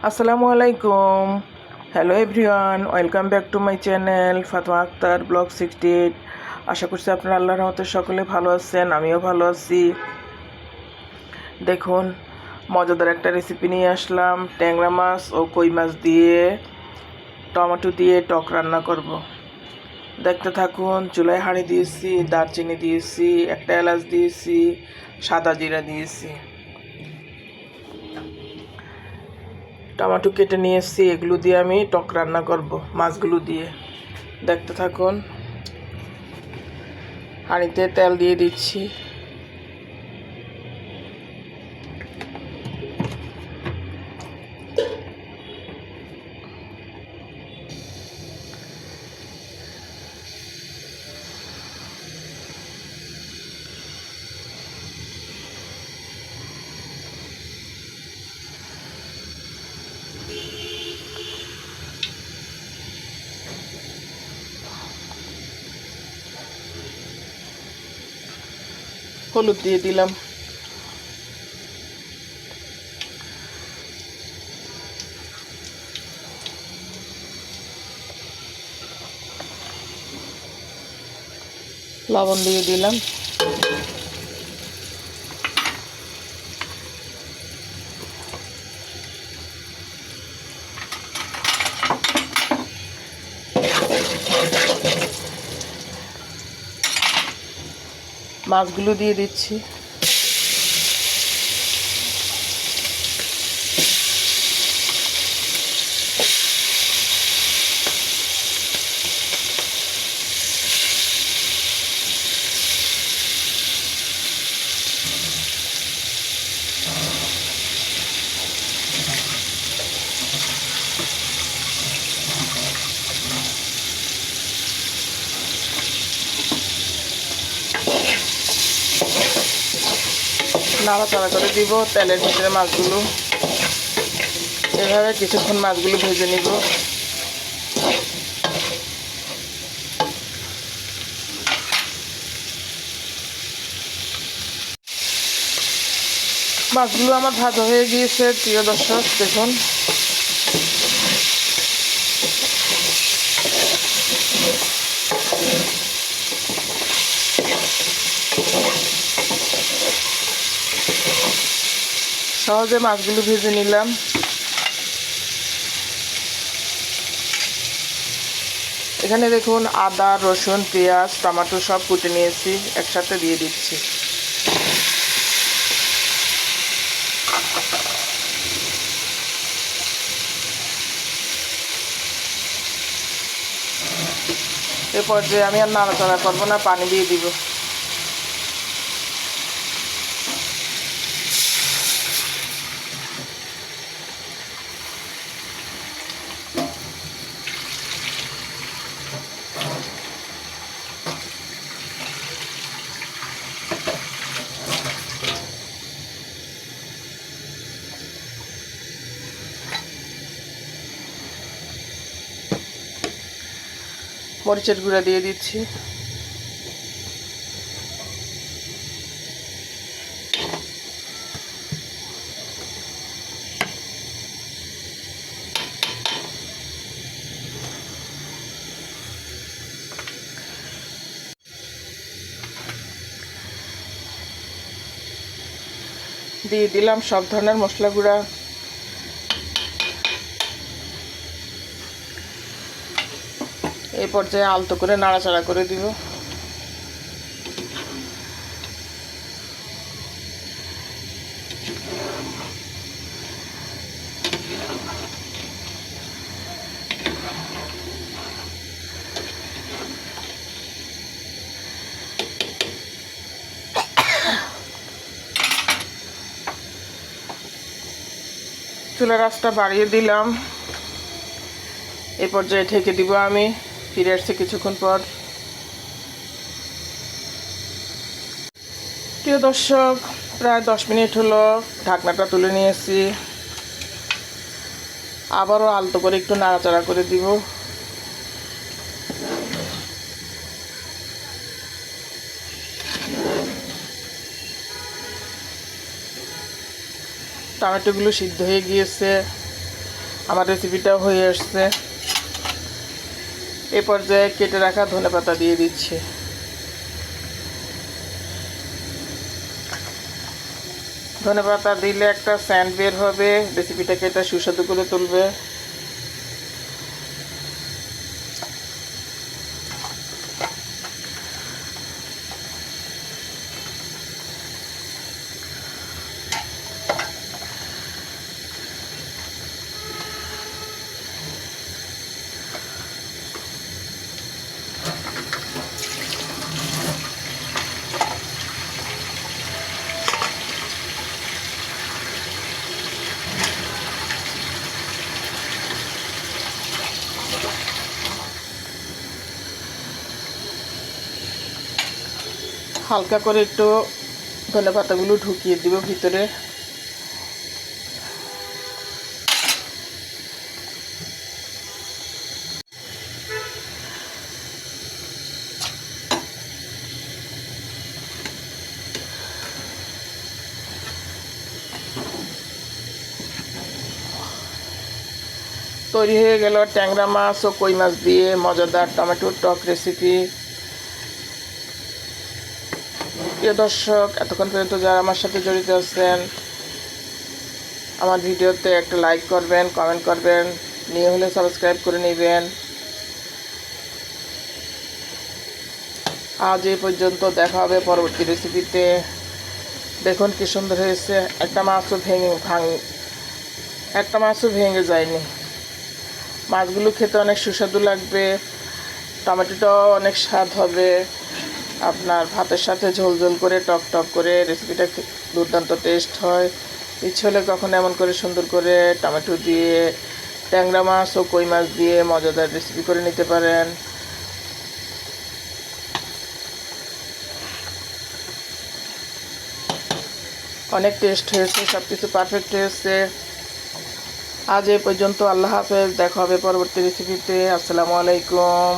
আসসালামু আলাইকুম। Hello everyone, welcome back to my channel Fatema Akter blog 68। আশা করছি আপনারা আল্লাহর রহমতে সকলে ভালো আছেন, আমিও ভালো আছি। দেখুন, মজাদার একটা রেসিপি নিয়ে আসলাম। ট্যাংরা মাছ ও কই মাছ দিয়ে টমেটো দিয়ে টক রান্না করব। দেখতে থাকুন। চুলায় হাঁড়ি দিয়েছি, দারচিনি দিয়েছি, একটা এলাচ দিয়েছি, সাদা জিরা দিয়েছি, টমেটো কেটে নিয়ে এসেছি। এগুলো দিয়ে আমি টক রান্না করব মাছগুলো দিয়ে। দেখতে থাকুন। হাঁড়িতে তেল দিয়ে দিচ্ছি। হলুদ দিয়ে দিলাম। লবণ দিয়ে দিলাম। মাছগুলো দিয়ে দিচ্ছি। নাড়াচাড়া করে দিব তেলের ভিতরে মাছগুলো। এভাবে কিছুক্ষণ মাছগুলো ভেজে নিব। মাছগুলো আমার ভাজা হয়ে গিয়েছে প্রিয় দর্শক। দেখুন, সহজে মাছগুলো ভেজে নিলাম। এখানে দেখুন, আদা, রসুন, পেঁয়াজ, টমেটো সব কুটে নিয়েছি, একসাথে দিয়ে দিচ্ছি। এ পর্যায়ে আমি আর নাড়াচাড়া করবো না, পানি দিয়ে দিব। মরিচের গুঁড়া দিয়ে দিচ্ছি। দিয়ে দিলাম সব ধরনের মশলা গুঁড়া। এই পর্যায়ে আলতো করে নাড়াচাড়া করে দিব। চুলার আঁচটা বাড়িয়ে দিলাম। এই পর্যায়ে ঢেকে দিব আমি। ফিরে আসছি কিছুক্ষণ পর। প্রিয় দর্শক, প্রায় 10 মিনিট হলো, ঢাকনাটা তুলে নিয়েছি। আবারও আলতো করে একটু নাড়াচাড়া করে দিব। টমেটোগুলো সিদ্ধ হয়ে গিয়েছে। আমার রেসিপিটাও হয়ে আসছে। এই পর্যায়ে কেটে রাখা ধনেপাতা দিয়ে দিচ্ছি। ধনেপাতা দিলে একটা স্যান্ড বের হবে, রেসিপিটাকে এটা সুস্বাদু করে তুলবে। হালকা করে একটু ধনেপাতাগুলো ঢুকিয়ে দিব ভিতরে। তৈরি হয়ে গেল ট্যাংরা মাছ ও কই মাছ দিয়ে মজাদার টমেটোর টক রেসিপি। প্রিয় দর্শক, এতক্ষণ পর্যন্ত যারা আমার সাথে জড়িত আছেন, আমার ভিডিওতে একটা লাইক করবেন, কমেন্ট করবেন, নিয়ে হলে সাবস্ক্রাইব করে নেবেন। আজ এই পর্যন্ত, দেখা হবে পরবর্তী রেসিপিতে। দেখুন কি সুন্দর হয়েছে, একটা মাছও ভেঙে যায়নি। মাছগুলো খেতে অনেক সুস্বাদু লাগবে, টমেটোটাও অনেক স্বাদ হবে। আপনার ভাতের সাথে ঝোল ঝোল করে টক টক করে রেসিপিটা দুর্দান্ত টেস্ট হয়। ইচ্ছে হলে কখন এমন করে সুন্দর করে টমেটো দিয়ে ট্যাংরা মাছ ও কই মাছ দিয়ে মজাদার রেসিপি করে নিতে পারেন। অনেক টেস্ট হয়েছে, সব কিছু পারফেক্ট হয়েছে। আজ এই পর্যন্ত, আল্লাহ হাফেজ, দেখা হবে পরবর্তী রেসিপিতে। আসসালামু আলাইকুম।